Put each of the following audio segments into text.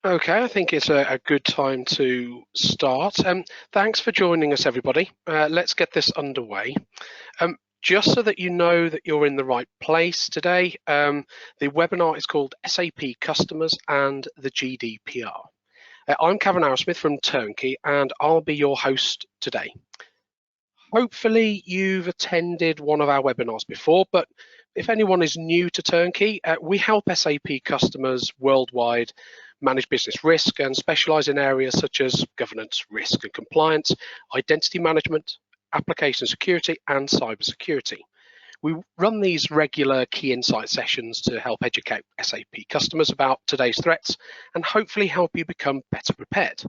Okay, I think it's a good time to start. Thanks for joining us, everybody. Let's get this underway. Just so that you know that you're in the right place today, the webinar is called SAP Customers and the GDPR. I'm Kevin Arrowsmith from Turnkey, and I'll be your host today. Hopefully you've attended one of our webinars before, but if anyone is new to Turnkey, we help SAP customers worldwide manage business risk and specialize in areas such as governance, risk and compliance, identity management, application security, and cybersecurity. We run these regular key insight sessions to help educate SAP customers about today's threats and hopefully help you become better prepared.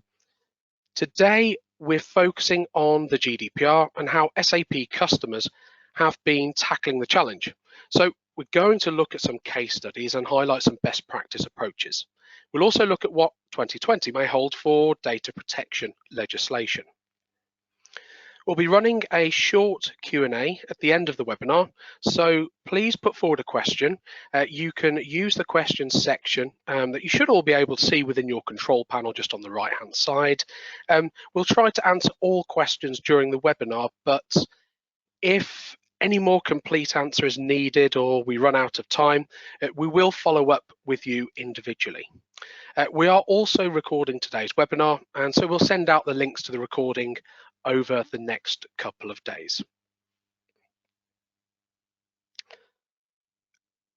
Today, we're focusing on the GDPR and how SAP customers have been tackling the challenge. So we're going to look at some case studies and highlight some best practice approaches. We'll also look at what 2020 may hold for data protection legislation. We'll be running a short Q&A at the end of the webinar, so please put forward a question. You can use the questions section that you should all be able to see within your control panel just on the right-hand side. We'll try to answer all questions during the webinar, but if any more complete answer is needed or we run out of time, we will follow up with you individually. We are also recording today's webinar, and so we'll send out the links to the recording over the next couple of days.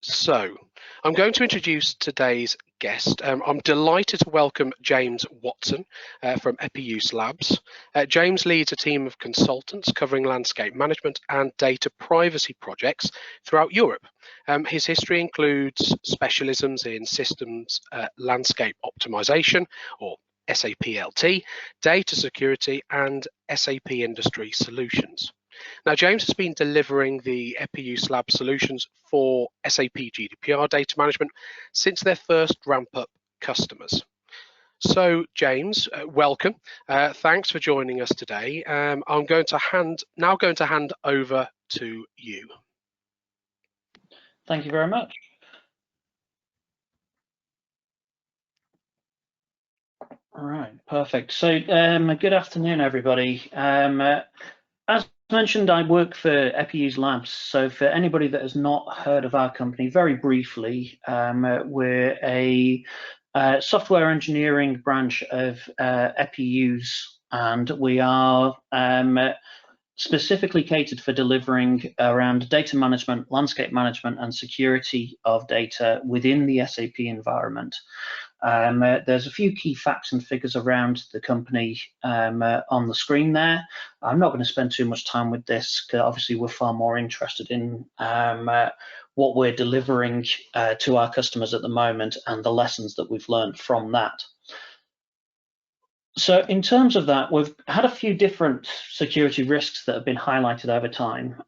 So I'm going to introduce today's guest. I'm delighted to welcome James Watson from Epiuse Labs. James leads a team of consultants covering landscape management and data privacy projects throughout Europe. His history includes specialisms in systems landscape optimization, or SAPLT, data security, and SAP industry solutions. Now, James has been delivering the Epiuse Lab solutions for SAP GDPR data management since their first ramp-up customers. So, James, welcome. Thanks for joining us today. I'm now going to hand over to you. Thank you very much. All right, perfect. So, good afternoon, everybody. As mentioned, I work for Epiuse Labs. So for anybody that has not heard of our company, very briefly, we're a software engineering branch of Epiuse, and we are specifically catered for delivering around data management, landscape management, and security of data within the SAP environment. There's a few key facts and figures around the company on the screen there. I'm not going to spend too much time with this, because obviously we're far more interested in what we're delivering to our customers at the moment and the lessons that we've learned from that. So in terms of that, we've had a few different security risks that have been highlighted over time.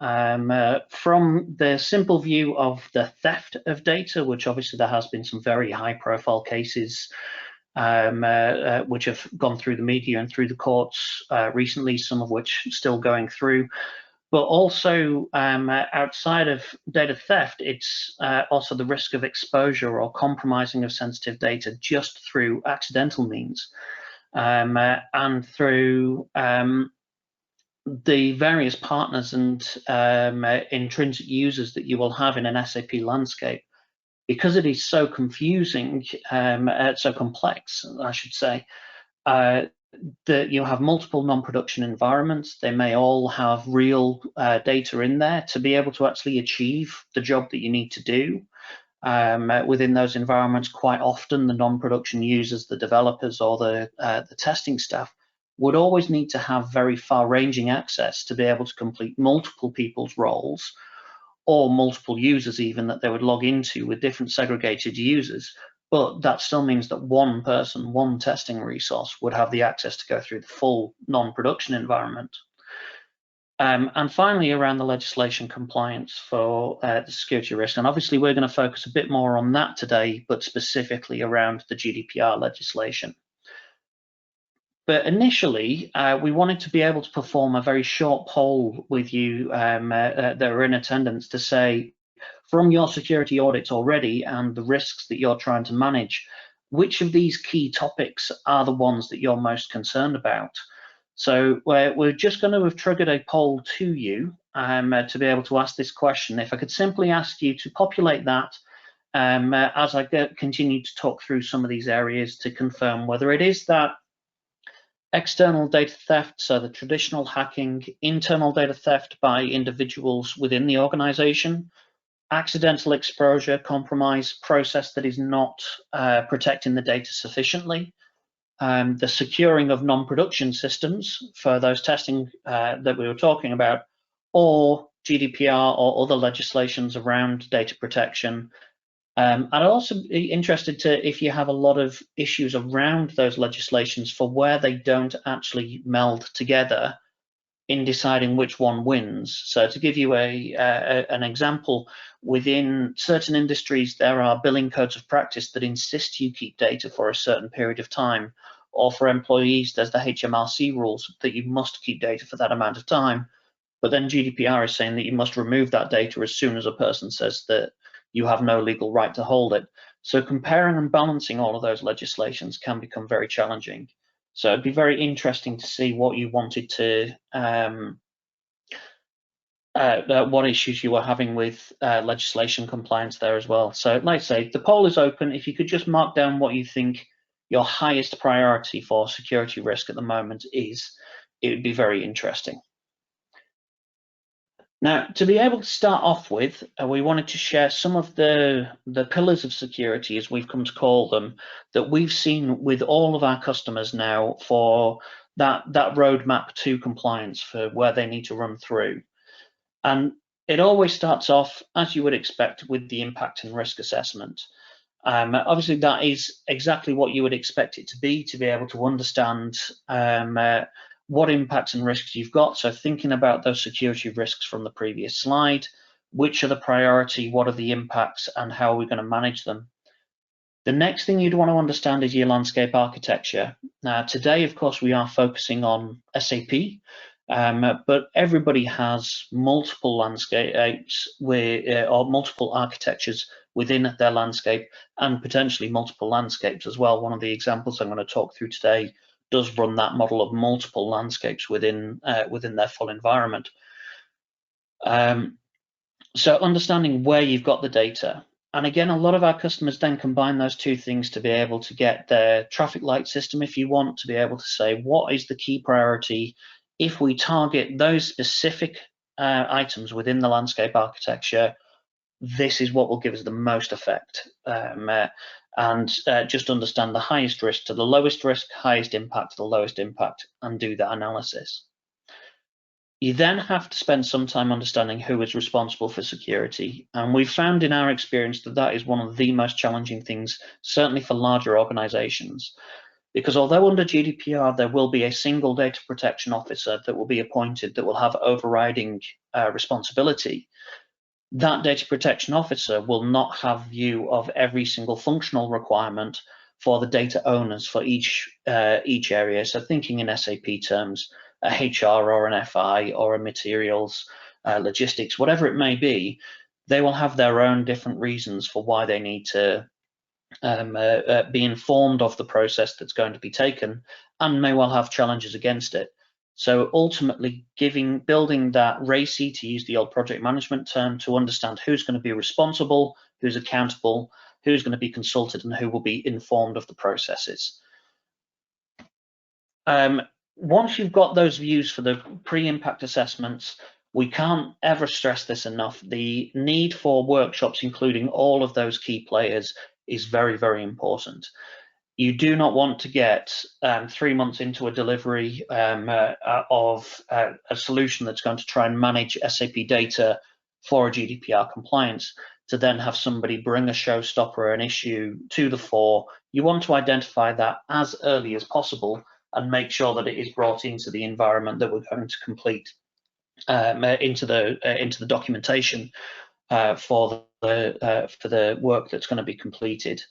From the simple view of the theft of data, which obviously there has been some very high profile cases which have gone through the media and through the courts recently, some of which still going through. But also outside of data theft, it's also the risk of exposure or compromising of sensitive data just through accidental means. And through the various partners and intrinsic users that you will have in an SAP landscape, because it is so confusing, so complex, I should say, that you have multiple non-production environments. They may all have real data in there to be able to actually achieve the job that you need to do. Within those environments, quite often the non-production users, the developers or the testing staff would always need to have very far-ranging access to be able to complete multiple people's roles, or multiple users even that they would log into with different segregated users. But that still means that one person, one testing resource would have the access to go through the full non-production environment. And finally, around the legislation compliance for the security risk. And obviously, we're going to focus a bit more on that today, but specifically around the GDPR legislation. But initially, we wanted to be able to perform a very short poll with you that are in attendance to say, from your security audits already and the risks that you're trying to manage, which of these key topics are the ones that you're most concerned about? So we're just going to have triggered a poll to you to be able to ask this question. If I could simply ask you to populate that as I continue to talk through some of these areas to confirm whether it is that external data theft, so the traditional hacking, internal data theft by individuals within the organization, accidental exposure, compromise, process that is not protecting the data sufficiently, the securing of non-production systems for those testing that we were talking about, or GDPR or other legislations around data protection. I'd also be interested to if you have a lot of issues around those legislations for where they don't actually meld together in deciding which one wins. So to give you an example, within certain industries, there are billing codes of practice that insist you keep data for a certain period of time. Or for employees, there's the HMRC rules that you must keep data for that amount of time. But then GDPR is saying that you must remove that data as soon as a person says that you have no legal right to hold it. So comparing and balancing all of those legislations can become very challenging. So it'd be very interesting to see what you wanted to, what issues you were having with legislation compliance there as well. So like I say, the poll is open. If you could just mark down what you think your highest priority for security risk at the moment is, it would be very interesting. Now, to be able to start off with, we wanted to share some of the pillars of security, as we've come to call them, that we've seen with all of our customers now for that roadmap to compliance for where they need to run through. And it always starts off, as you would expect, with the impact and risk assessment. Obviously, that is exactly what you would expect it to be able to understand what impacts and risks you've got. So thinking about those security risks from the previous slide, which are the priority, what are the impacts, and how are we going to manage them? The next thing you'd want to understand is your landscape architecture. Now, today, of course, we are focusing on SAP, but everybody has multiple landscapes or multiple architectures within their landscape, and potentially multiple landscapes as well. One of the examples I'm going to talk through today does run that model of multiple landscapes within their full environment. So understanding where you've got the data. And again, a lot of our customers then combine those two things to be able to get their traffic light system, if you want, to be able to say, what is the key priority? If we target those specific items within the landscape architecture, this is what will give us the most effect. And just understand the highest risk to the lowest risk, highest impact to the lowest impact, and do that analysis. You then have to spend some time understanding who is responsible for security. And we've found in our experience that that is one of the most challenging things, certainly for larger organizations. Because although under GDPR, there will be a single data protection officer that will be appointed that will have overriding responsibility, that data protection officer will not have view of every single functional requirement for the data owners for each area. So thinking in SAP terms, a HR or an FI or a materials, logistics, whatever it may be, they will have their own different reasons for why they need to be informed of the process that's going to be taken, and may well have challenges against it. So ultimately building that RACI, to use the old project management term, to understand who's going to be responsible, who's accountable, who's going to be consulted, and who will be informed of the processes. Once you've got those views for the pre-impact assessments, we can't ever stress this enough. The need for workshops, including all of those key players, is very, very important. You do not want to get 3 months into a delivery of a solution that's going to try and manage SAP data for a GDPR compliance to then have somebody bring a showstopper or an issue to the fore. You want to identify that as early as possible and make sure that it is brought into the environment that we're going to complete, into the documentation for the work that's going to be completed.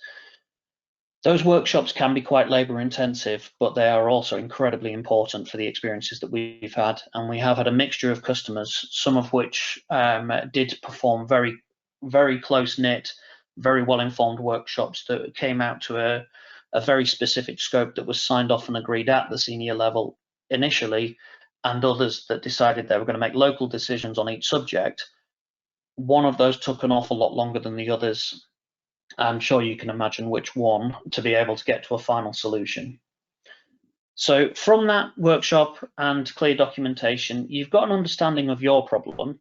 Those workshops can be quite labor intensive, but they are also incredibly important for the experiences that we've had. And we have had a mixture of customers, some of which did perform very, very close knit very well-informed workshops that came out to a very specific scope that was signed off and agreed at the senior level initially, and others that decided they were going to make local decisions on each subject. One of those took an awful lot longer than the others. I'm sure you can imagine which one, to be able to get to a final solution. So from that workshop and clear documentation, you've got an understanding of your problem,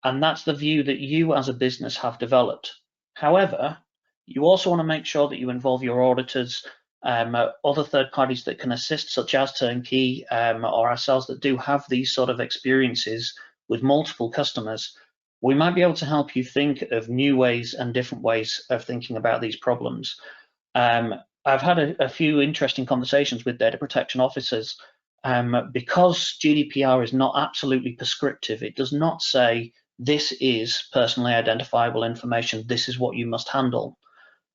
and that's the view that you as a business have developed. However, you also want to make sure that you involve your auditors, other third parties that can assist, such as Turnkey or ourselves that do have these sort of experiences with multiple customers. We might be able to help you think of new ways and different ways of thinking about these problems. I've had a few interesting conversations with data protection officers because GDPR is not absolutely prescriptive. It does not say this is personally identifiable information, this is what you must handle.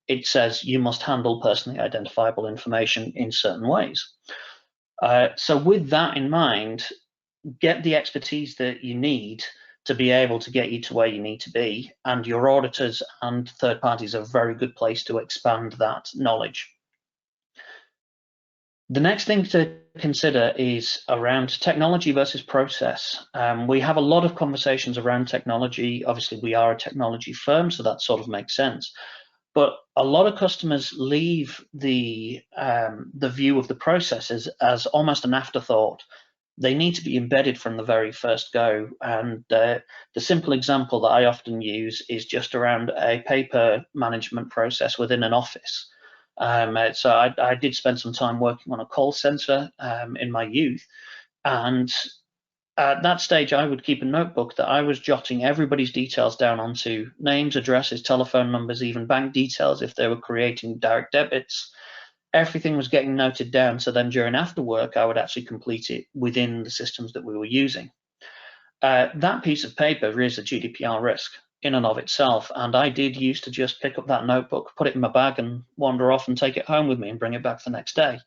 It says you must handle personally identifiable information in certain ways. So with that in mind, get the expertise that you need to be able to get you to where you need to be, and your auditors and third parties are a very good place to expand that knowledge. The next thing to consider is around technology versus process. We have a lot of conversations around technology. Obviously, we are a technology firm, so that sort of makes sense. But a lot of customers leave the view of the processes as almost an afterthought. They need to be embedded from the very first go. And the simple example that I often use is just around a paper management process within an office. So I did spend some time working on a call center in my youth, and at that stage I would keep a notebook that I was jotting everybody's details down onto: names, addresses, telephone numbers, even bank details if they were creating direct debits. Everything was getting noted down, so then during after work I would actually complete it within the systems that we were using. That piece of paper is a GDPR risk in and of itself, and I did used to just pick up that notebook, put it in my bag and wander off and take it home with me and bring it back the next day.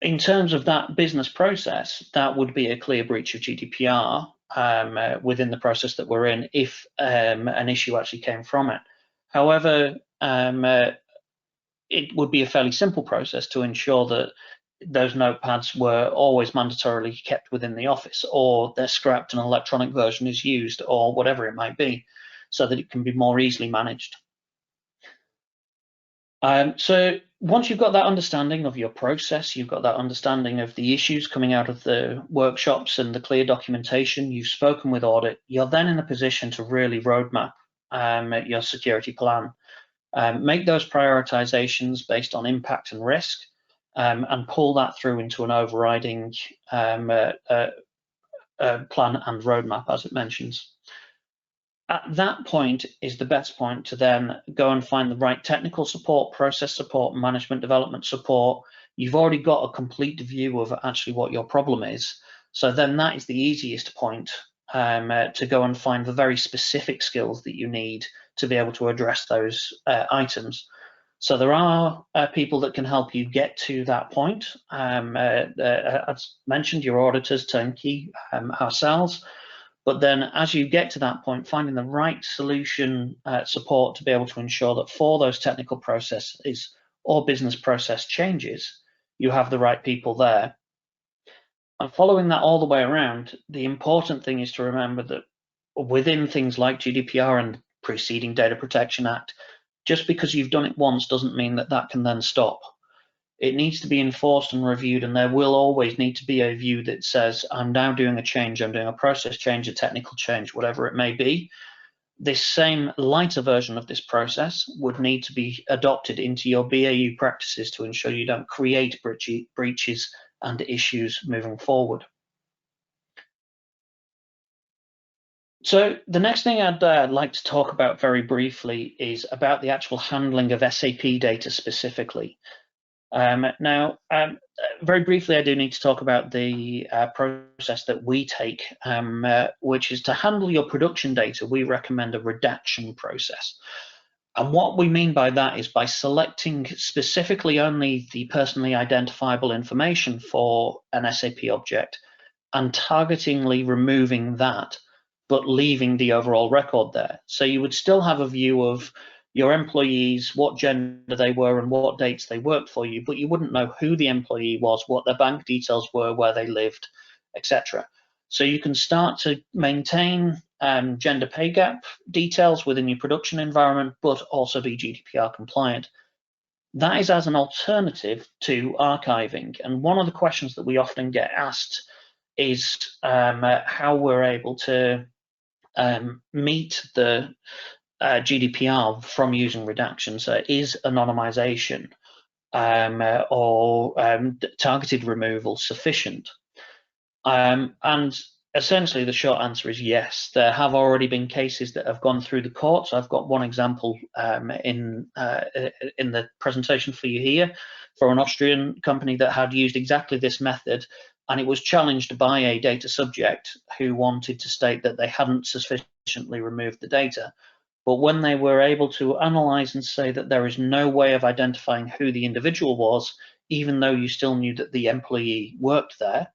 In terms of that business process, that would be a clear breach of GDPR within the process that we're in if an issue actually came from it. However, it would be a fairly simple process to ensure that those notepads were always mandatorily kept within the office, or they're scrapped and an electronic version is used, or whatever it might be, so that it can be more easily managed. So once you've got that understanding of your process, you've got that understanding of the issues coming out of the workshops and the clear documentation, you've spoken with audit, you're then in a position to really roadmap your security plan. Make those prioritizations based on impact and risk, and pull that through into an overriding plan and roadmap, as it mentions. At that point is the best point to then go and find the right technical support, process support, management development support. You've already got a complete view of actually what your problem is. So then that is the easiest point to go and find the very specific skills that you need to be able to address those items. So there are people that can help you get to that point. As mentioned, your auditors, Turnkey, ourselves. But then as you get to that point, finding the right solution support to be able to ensure that for those technical processes or business process changes, you have the right people there. And following that all the way around, the important thing is to remember that within things like GDPR and preceding Data Protection Act, just because you've done it once doesn't mean that that can then stop. It needs to be enforced and reviewed, and there will always need to be a view that says, I'm now doing a change, I'm doing a process change, a technical change, whatever it may be. This same lighter version of this process would need to be adopted into your BAU practices to ensure you don't create breaches and issues moving forward. So the next thing I'd like to talk about very briefly is about the actual handling of SAP data specifically. Now, very briefly, I do need to talk about the process that we take, which is to handle your production data. We recommend a redaction process. And what we mean by that is by selecting specifically only the personally identifiable information for an SAP object and targetingly removing that but leaving the overall record there. So you would still have a view of your employees, what gender they were and what dates they worked for you, but you wouldn't know who the employee was, what their bank details were, where they lived, etc. So you can start to maintain gender pay gap details within your production environment, but also be GDPR compliant. That is as an alternative to archiving. And one of the questions that we often get asked is how we're able to meet the GDPR from using redaction. So is anonymization or targeted removal sufficient? And essentially the short answer is yes. There have already been cases that have gone through the courts. I've got one example in the presentation for you here for an Austrian company that had used exactly this method, and it was challenged by a data subject who wanted to state that they hadn't sufficiently removed the data. But when they were able to analyze and say that there is no way of identifying who the individual was, even though you still knew that the employee worked there,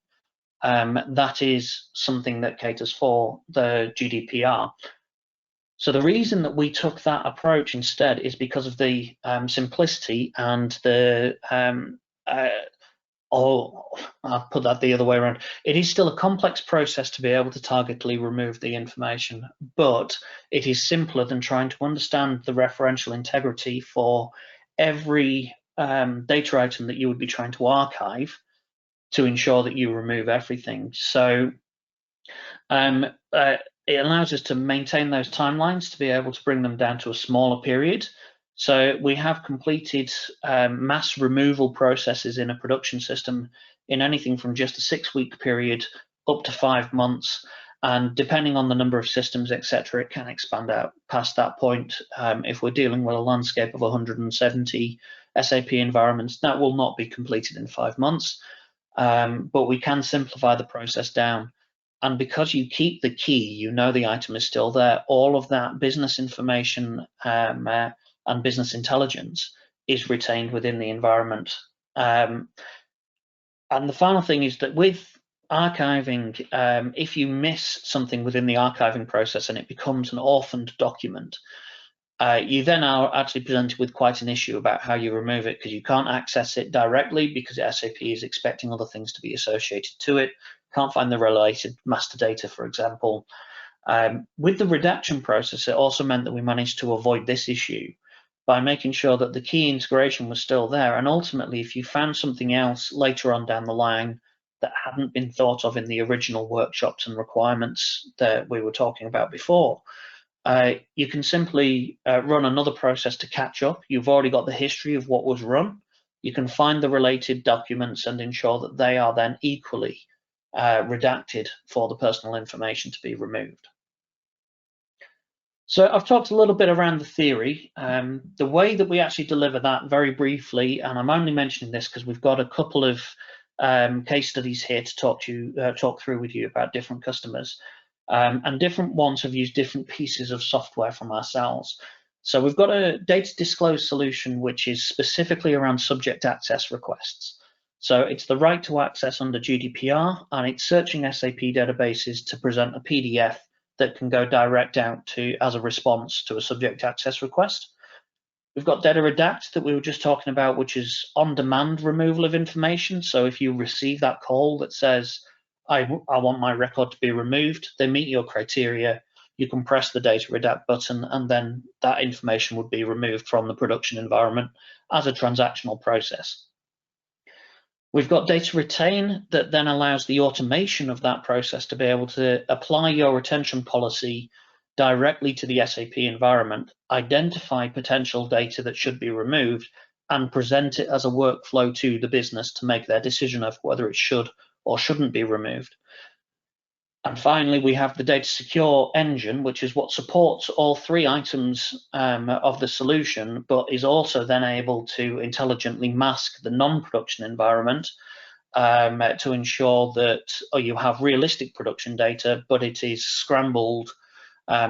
that is something that caters for the GDPR. So the reason that we took that approach instead is because of the simplicity and the I'll put that the other way around. It is still a complex process to be able to targetedly remove the information, but it is simpler than trying to understand the referential integrity for every data item that you would be trying to archive to ensure that you remove everything. So it allows us to maintain those timelines to be able to bring them down to a smaller period. So we have completed mass removal processes in a production system in anything from just a 6-week period up to 5 months. And depending on the number of systems, etc., it can expand out past that point. If we're dealing with a landscape of 170 SAP environments, that will not be completed in 5 months. But we can simplify the process down. And because you keep the key, you know the item is still there, all of that business information and business intelligence is retained within the environment. And the final thing is that with archiving, if you miss something within the archiving process and it becomes an orphaned document, you then are actually presented with quite an issue about how you remove it, because you can't access it directly because SAP is expecting other things to be associated to it. Can't find the related master data, for example. With the redaction process, it also meant that we managed to avoid this issue by making sure that the key integration was still there. And ultimately, if you found something else later on down the line that hadn't been thought of in the original workshops and requirements that we were talking about before, you can simply run another process to catch up. You've already got the history of what was run. You can find the related documents and ensure that they are then equally redacted for the personal information to be removed. So I've talked a little bit around the theory. The way that we actually deliver that very briefly, and I'm only mentioning this because we've got a couple of case studies here to talk through with you about different customers. And different ones have used different pieces of software from ourselves. So we've got a data disclose solution, which is specifically around subject access requests. So it's the right to access under GDPR, and it's searching SAP databases to present a PDF that can go direct out to as a response to a subject access request. We've got data redact that we were just talking about, which is on-demand removal of information. So if you receive that call that says, I want my record to be removed, they meet your criteria, you can press the data redact button, and then that information would be removed from the production environment as a transactional process. We've got data retain that then allows the automation of that process to be able to apply your retention policy directly to the SAP environment, identify potential data that should be removed, and present it as a workflow to the business to make their decision of whether it should or shouldn't be removed. And finally, we have the data secure engine, which is what supports all 3 items of the solution, but is also then able to intelligently mask the non-production environment to ensure that you have realistic production data, but it is scrambled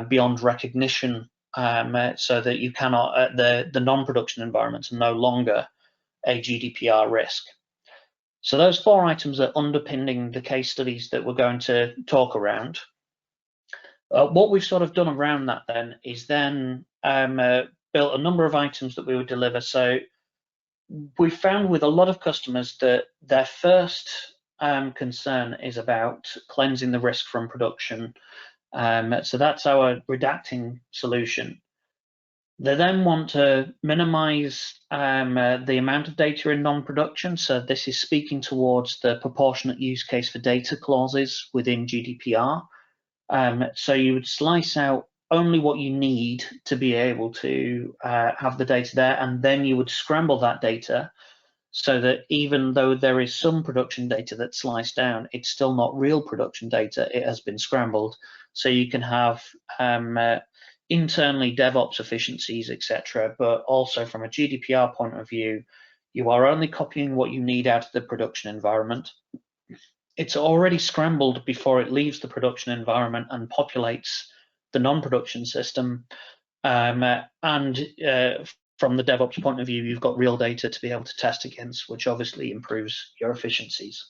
beyond recognition, so that you cannot, the non-production environments are no longer a GDPR risk. So those 4 items are underpinning the case studies that we're going to talk around. What we've sort of done around that then is then built a number of items that we would deliver. So we found with a lot of customers that their first concern is about cleansing the risk from production. So that's our redacting solution. They then want to minimize the amount of data in non-production. So this is speaking towards the proportionate use case for data clauses within GDPR. So you would slice out only what you need to be able to have the data there, and then you would scramble that data so that even though there is some production data that's sliced down, it's still not real production data. It has been scrambled. So you can have internally DevOps efficiencies, etc. But also from a GDPR point of view, you are only copying what you need out of the production environment. It's already scrambled before it leaves the production environment and populates the non-production system. From the DevOps point of view, you've got real data to be able to test against, which obviously improves your efficiencies.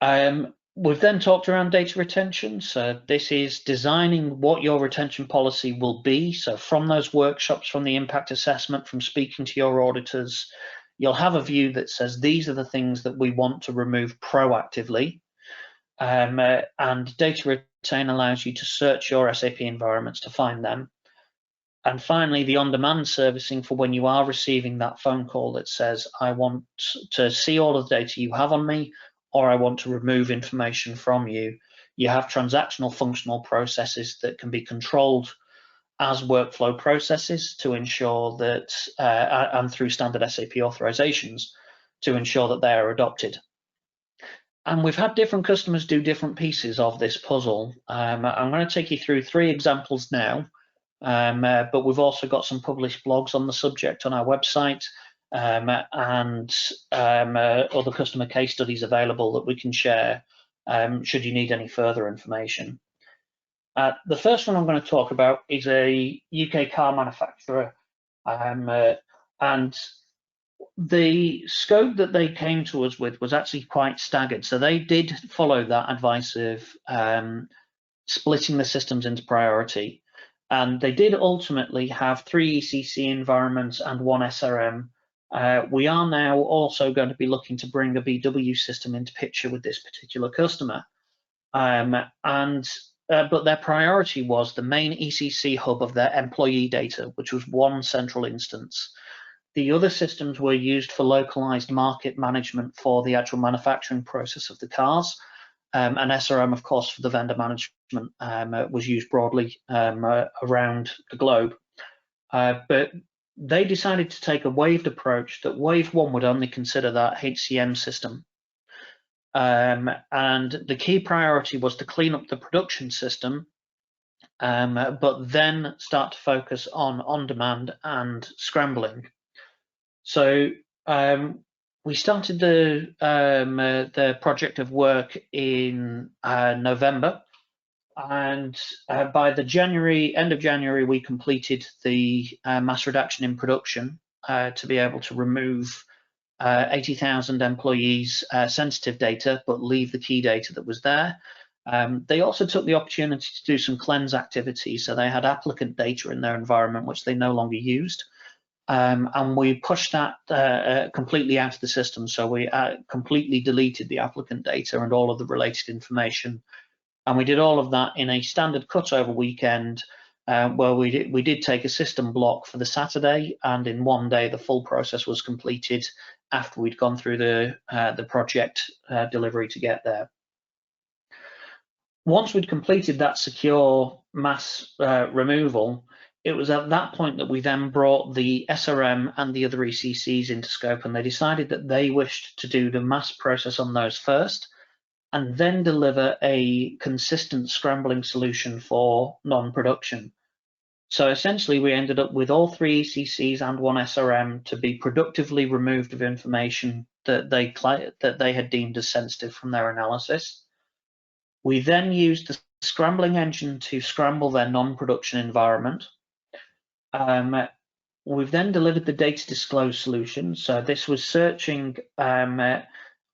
We've then talked around data retention. So this is designing what your retention policy will be. So from those workshops, from the impact assessment, from speaking to your auditors, you'll have a view that says these are the things that we want to remove proactively. And data retain allows you to search your SAP environments to find them. And finally, the on-demand servicing for when you are receiving that phone call that says, I want to see all of the data you have on me, or I want to remove information from you. You have transactional functional processes that can be controlled as workflow processes to ensure that, and through standard SAP authorizations, to ensure that they are adopted. And we've had different customers do different pieces of this puzzle. I'm going to take you through 3 examples now. But we've also got some published blogs on the subject on our website, and other customer case studies available that we can share should you need any further information. The first one I'm going to talk about is a UK car manufacturer, and the scope that they came to us with was actually quite staggered. So they did follow that advice of splitting the systems into priority. And they did ultimately have 3 ECC environments and 1 SRM. We are now also going to be looking to bring a BW system into picture with this particular customer. But their priority was the main ECC hub of their employee data, which was 1 central instance. The other systems were used for localized market management for the actual manufacturing process of the cars. And SRM, of course, for the vendor management was used broadly around the globe. But they decided to take a waved approach, that wave 1 would only consider that HCM system. And the key priority was to clean up the production system, but then start to focus on demand and scrambling. So we started the project of work in November, and by the end of January, we completed the mass reduction in production to be able to remove 80,000 employees' sensitive data, but leave the key data that was there. They also took the opportunity to do some cleanse activities, so they had applicant data in their environment, which they no longer used. And we pushed that completely out of the system. So we completely deleted the applicant data and all of the related information. And we did all of that in a standard cutover weekend where we did take a system block for the Saturday, and in 1 day the full process was completed after we'd gone through the project delivery to get there. Once we'd completed that secure mass removal, it was at that point that we then brought the SRM and the other ECCs into scope, and they decided that they wished to do the mass process on those first, and then deliver a consistent scrambling solution for non-production. So essentially, we ended up with all 3 ECCs and 1 SRM to be productively removed of information that they had deemed as sensitive from their analysis. We then used the scrambling engine to scramble their non-production environment. We've then delivered the data disclose solution. So this was searching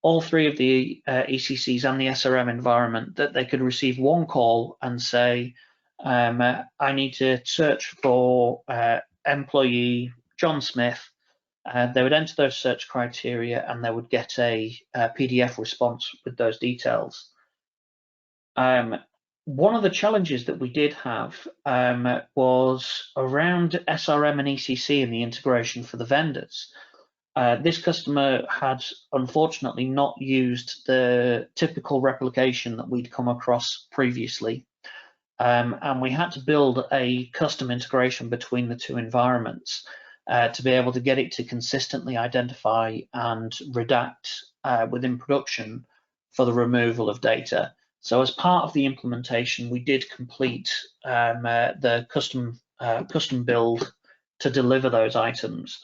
all three of the ECCs and the SRM environment, that they could receive one call and say, I need to search for employee John Smith. They would enter those search criteria and they would get a PDF response with those details. One of the challenges that we did have was around SRM and ECC and the integration for the vendors. This customer had unfortunately not used the typical replication that we'd come across previously. And we had to build a custom integration between the two environments to be able to get it to consistently identify and redact within production for the removal of data. So as part of the implementation, we did complete the custom build to deliver those items.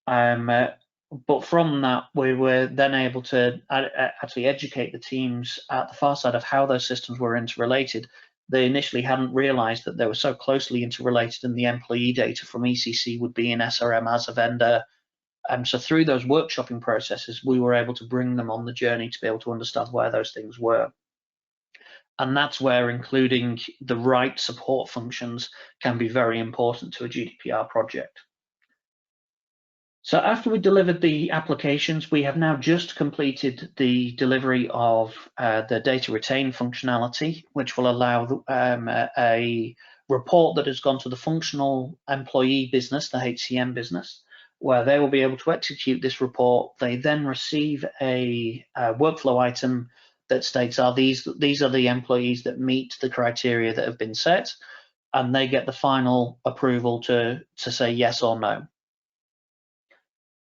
But from that, we were then able to actually educate the teams at the far side of how those systems were interrelated. They initially hadn't realized that they were so closely interrelated, and the employee data from ECC would be in SRM as a vendor. So through those workshopping processes, we were able to bring them on the journey to be able to understand where those things were. And that's where including the right support functions can be very important to a GDPR project. So after we delivered the applications, we have now just completed the delivery of the data retain functionality, which will allow a report that has gone to the functional employee business, the HCM business, where they will be able to execute this report. They then receive a workflow item that states, these are the employees that meet the criteria that have been set, and they get the final approval to say yes or no.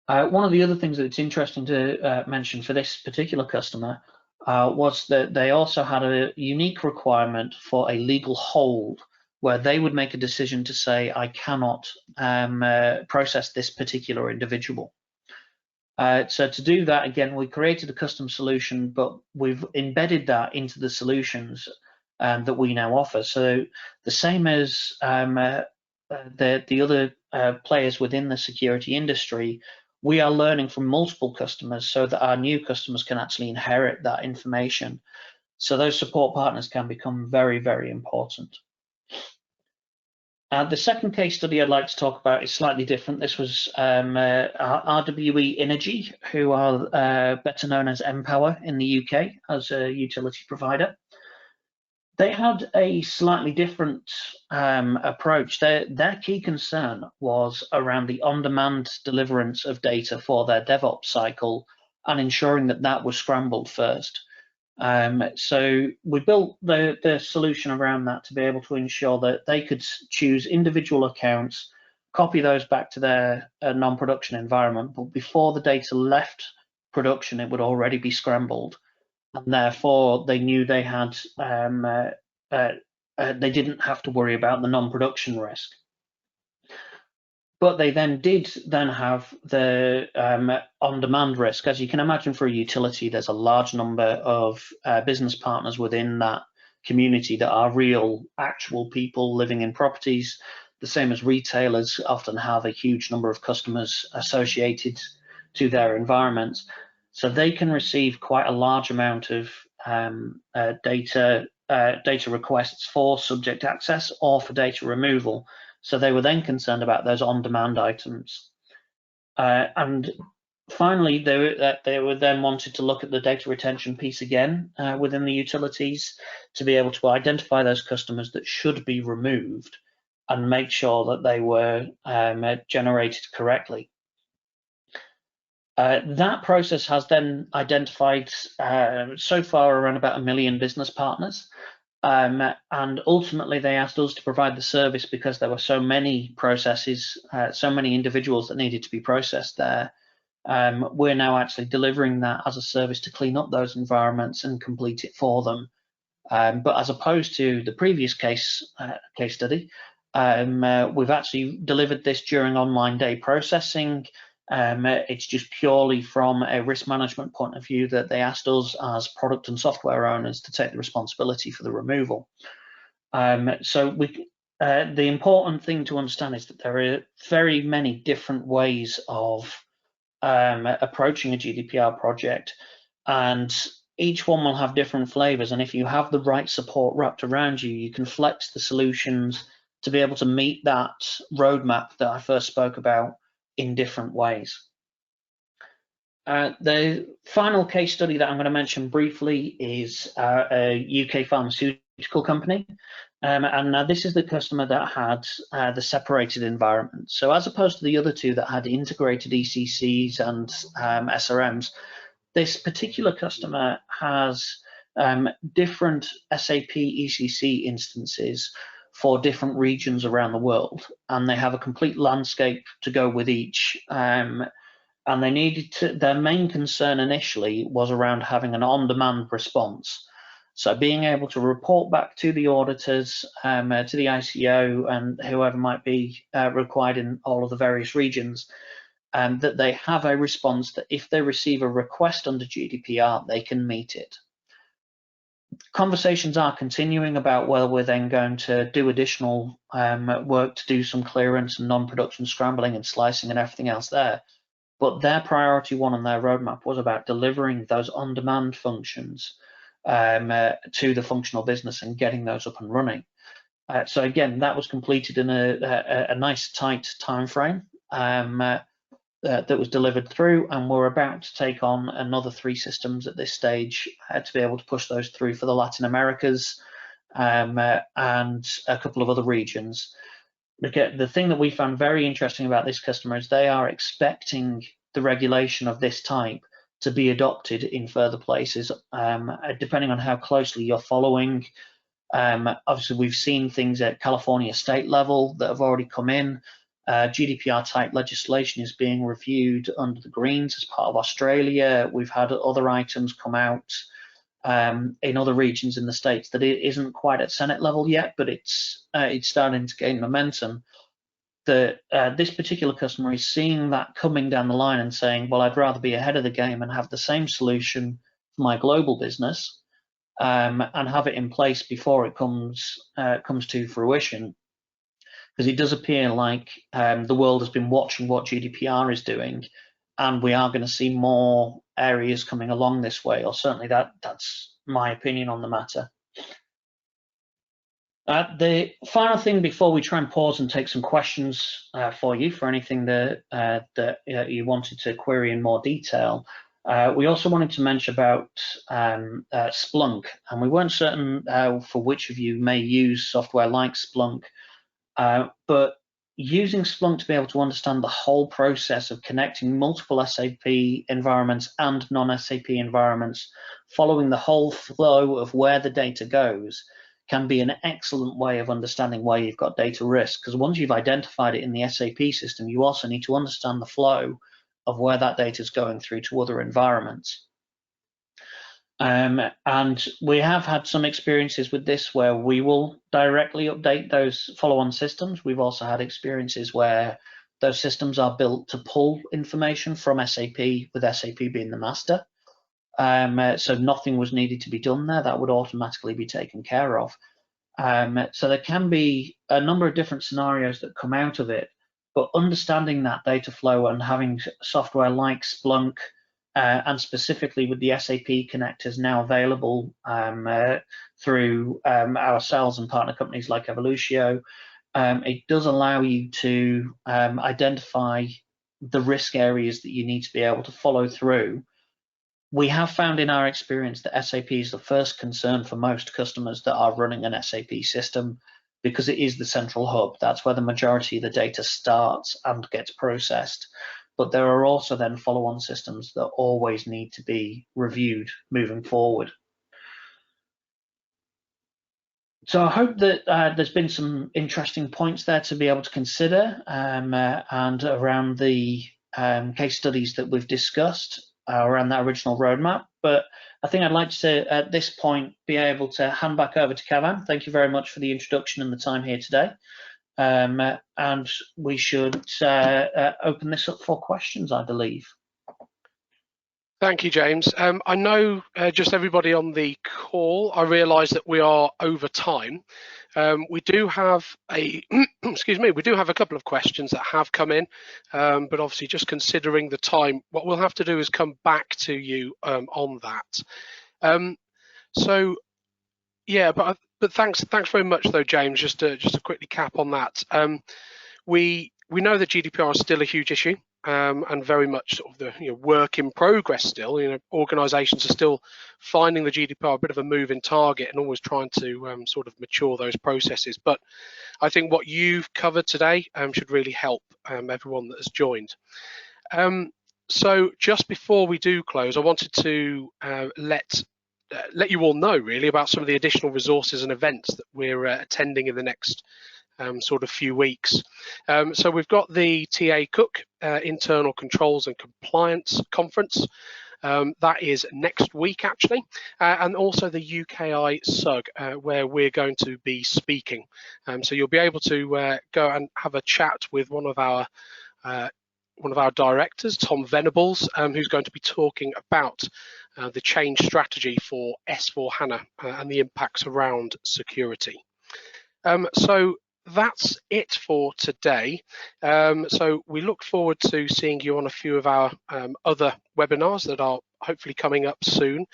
One of the other things that's interesting to mention for this particular customer was that they also had a unique requirement for a legal hold, where they would make a decision to say, I cannot process this particular individual. So to do that, again, we created a custom solution, but we've embedded that into the solutions that we now offer. So the same as the other players within the security industry, we are learning from multiple customers so that our new customers can actually inherit that information. So those support partners can become very, very important. The second case study I'd like to talk about is slightly different. This was RWE Energy, who are better known as Empower in the UK as a utility provider. They had a slightly different approach. Their key concern was around the on-demand deliverance of data for their DevOps cycle and ensuring that that was scrambled first. So we built the solution around that to be able to ensure that they could choose individual accounts, copy those back to their non-production environment, but before the data left production, it would already be scrambled. And therefore, they knew they had they didn't have to worry about the non-production risk. But they then did have the on-demand risk. As you can imagine, for a utility, there's a large number of business partners within that community that are real, actual people living in properties. The same as retailers often have a huge number of customers associated to their environments. So they can receive quite a large amount of data requests for subject access or for data removal. So they were then concerned about those on-demand items. And finally, they were then wanted to look at the data retention piece again within the utilities to be able to identify those customers that should be removed and make sure that they were generated correctly. That process has then identified so far around about 1 million business partners. And ultimately, they asked us to provide the service because there were so many processes, so many individuals that needed to be processed there. We're now actually delivering that as a service to clean up those environments and complete it for them. But as opposed to the previous case study, we've actually delivered this during online day processing. It's just purely from a risk management point of view that they asked us as product and software owners to take the responsibility for the removal. So the important thing to understand is that there are very many different ways of approaching a GDPR project. and each one will have different flavors. And if you have the right support wrapped around you, you can flex the solutions to be able to meet that roadmap that I first spoke about in different ways. The final case study that I'm going to mention briefly is a UK pharmaceutical company. And this is the customer that had the separated environment. So as opposed to the other two that had integrated ECCs and SRMs, this particular customer has different SAP ECC instances for different regions around the world, and they have a complete landscape to go with each. And they needed to, their main concern initially was around having an on-demand response. So being able to report back to the auditors, to the ICO, and whoever might be required in all of the various regions, that they have a response that if they receive a request under GDPR, they can meet it. Conversations are continuing about whether we're then going to do additional work to do some clearance and non-production scrambling and slicing and everything else there. But their priority one on their roadmap was about delivering those on-demand functions to the functional business and getting those up and running. So again, that was completed in a nice tight time frame that was delivered through, and we're about to take on another 3 systems at this stage to be able to push those through for the Latin Americas and a couple of other regions. The thing that we found very interesting about this customer is they are expecting the regulation of this type to be adopted in further places, depending on how closely you're following. Obviously, we've seen things at California state level that have already come in. GDPR type legislation is being reviewed under the Greens as part of Australia. We've had other items come out in other regions in the States that it isn't quite at Senate level yet, but it's starting to gain momentum. This particular customer is seeing that coming down the line and saying, well, I'd rather be ahead of the game and have the same solution for my global business and have it in place before it comes to fruition. Because it does appear like the world has been watching what GDPR is doing, and we are going to see more areas coming along this way, or certainly that's my opinion on the matter. The final thing before we try and pause and take some questions for you for anything that you wanted to query in more detail, we also wanted to mention about Splunk, and we weren't certain for which of you may use software like Splunk, but using Splunk to be able to understand the whole process of connecting multiple SAP environments and non-SAP environments, following the whole flow of where the data goes, can be an excellent way of understanding where you've got data risk. Because once you've identified it in the SAP system, you also need to understand the flow of where that data is going through to other environments. And we have had some experiences with this where we will directly update those follow-on systems. We've also had experiences where those systems are built to pull information from SAP, with SAP being the master. So nothing was needed to be done there. That would automatically be taken care of. So there can be a number of different scenarios that come out of it, but understanding that data flow and having software like Splunk, and specifically with the SAP connectors now available through ourselves and partner companies like Evolutio, it does allow you to identify the risk areas that you need to be able to follow through. We have found in our experience that SAP is the first concern for most customers that are running an SAP system, because it is the central hub. That's where the majority of the data starts and gets processed. But there are also then follow-on systems that always need to be reviewed moving forward. So I hope that there's been some interesting points there to be able to consider, and around the case studies that we've discussed around that original roadmap. But I think I'd like to, at this point, be able to hand back over to Kavan. Thank you very much for the introduction and the time here today. And we should open this up for questions, I believe. Thank you, James. I know just everybody on the call, I realise that we are over time. We do have a excuse me. We do have a couple of questions that have come in, but obviously, just considering the time, what we'll have to do is come back to you on that. So yeah, but thanks very much though, James. Just to quickly cap on that. We know that GDPR is still a huge issue, and very much sort of the work in progress still. Organisations are still finding the GDPR a bit of a moving target and always trying to sort of mature those processes. But I think what you've covered today should really help everyone that has joined. So just before we do close, I wanted to let you all know really about some of the additional resources and events that we're attending in the next sort of few weeks. So we've got the TA Cook Internal Controls and Compliance Conference. That is next week actually, and also the UKI SUG where we're going to be speaking. So you'll be able to go and have a chat with one of our directors, Tom Venables, who's going to be talking about the change strategy for S4HANA and the impacts around security. So that's it for today. So we look forward to seeing you on a few of our other webinars that are hopefully coming up soon.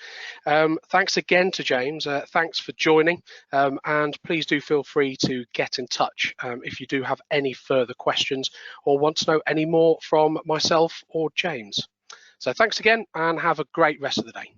Thanks again to James. Thanks for joining, and please do feel free to get in touch if you do have any further questions or want to know any more from myself or James. So thanks again and have a great rest of the day.